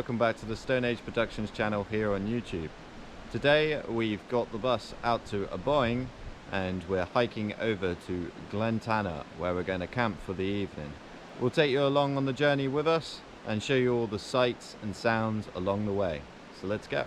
welcome back to the Stone Age Productions channel here on YouTube. Today we've got the bus out to Aboyne and we're hiking over to Glen Tanar, where we're going to camp for the evening. We'll take you along on the journey with us and show you all the sights and sounds along the way. So let's go.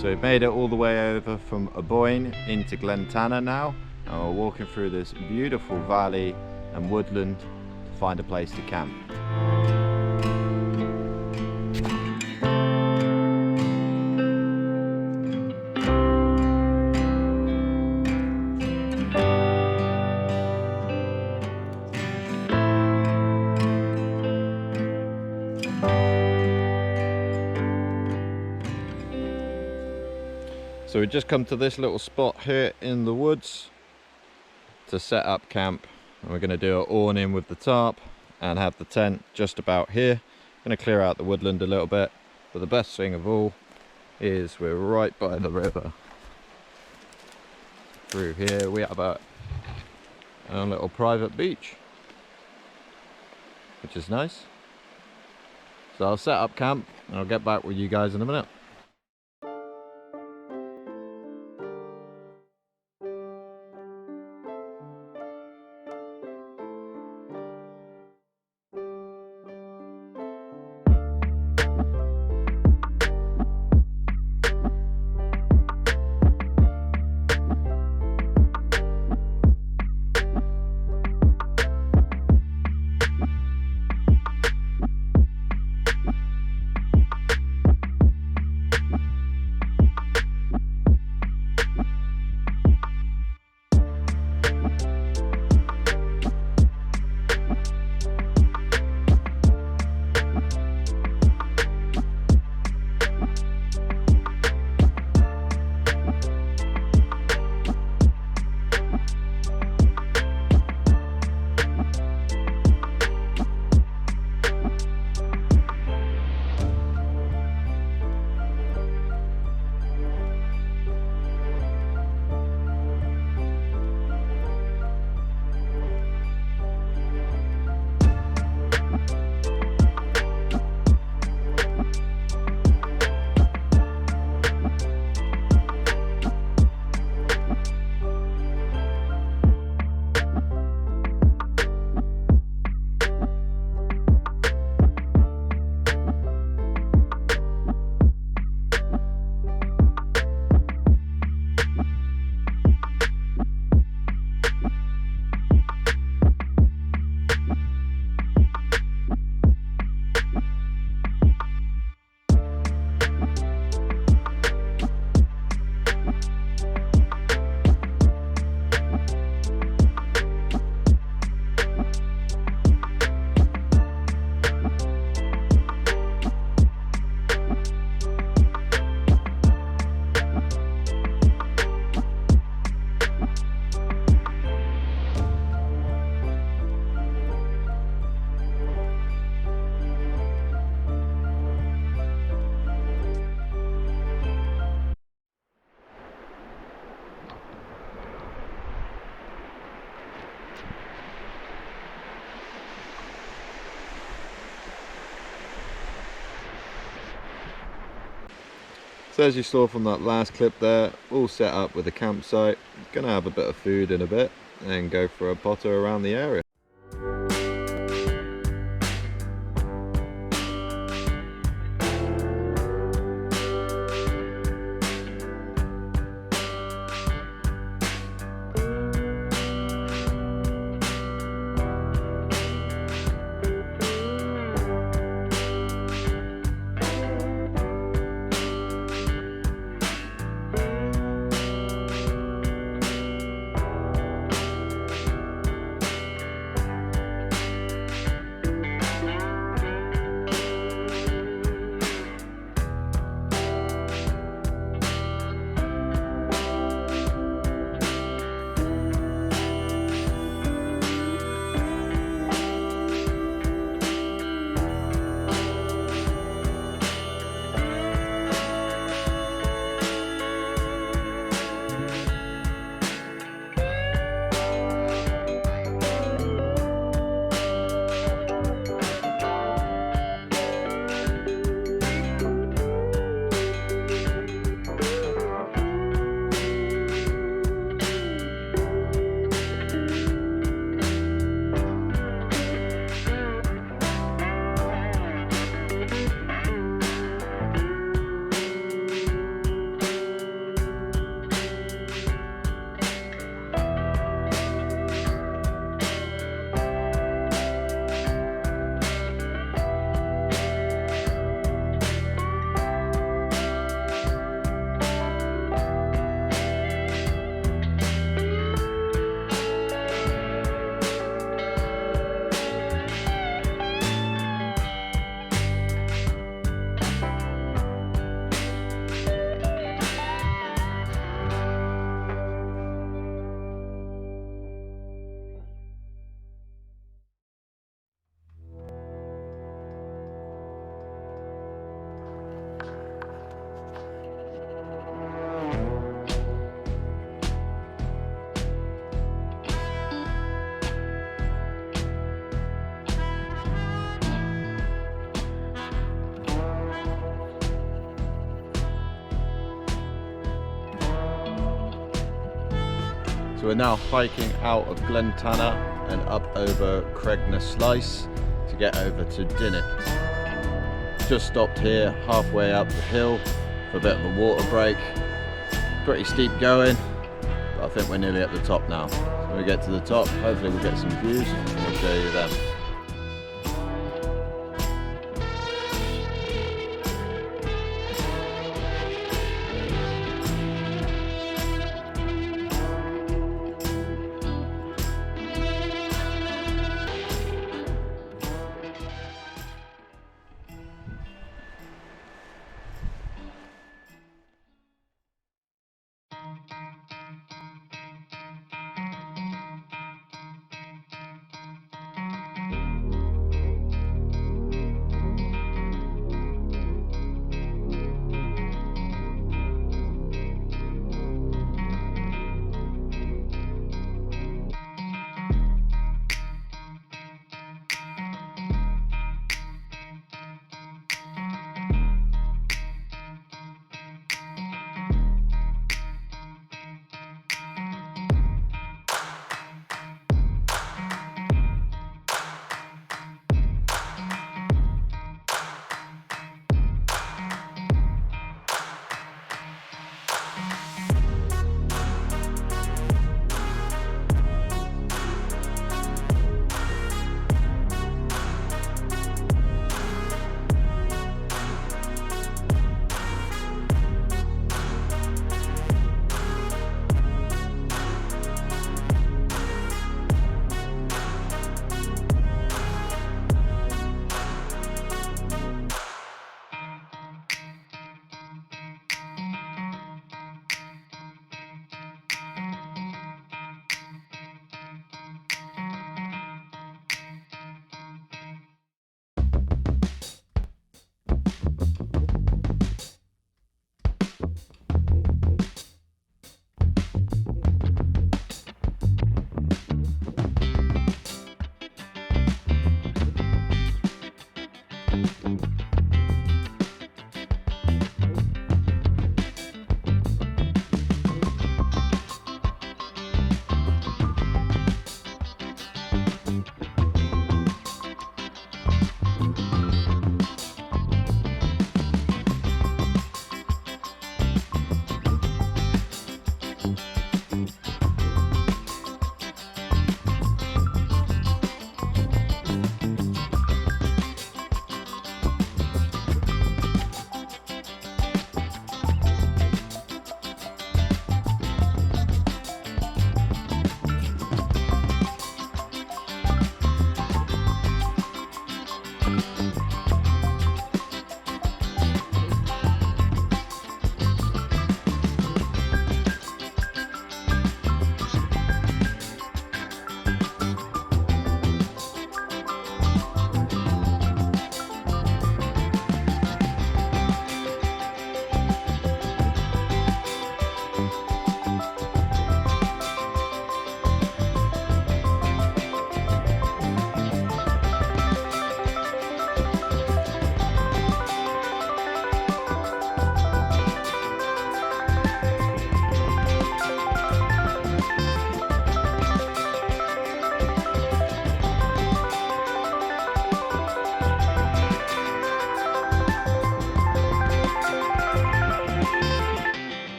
So we've made it all the way over from Aboyne into Glen Tanar now, and we're walking through this beautiful valley and woodland to find a place to camp. So we just come to this little spot here in the woods to set up camp, and we're going to do an awning with the tarp and have the tent just about here. Going to clear out the woodland a little bit, but the best thing of all is we're right by the river. Through here we have a little private beach, which is nice. So I'll set up camp and I'll get back with you guys in a minute. So as you saw from that last clip there, all set up with a campsite. Gonna have a bit of food in a bit and go for a potter around the area. So we're now hiking out of Glen Tanar and up over Cairngorm Slice to get over to Dinnet. Just stopped here halfway up the hill for a bit of a water break. Pretty steep going, but I think we're nearly at the top now. So when we get to the top, hopefully we'll get some views and we'll show you them.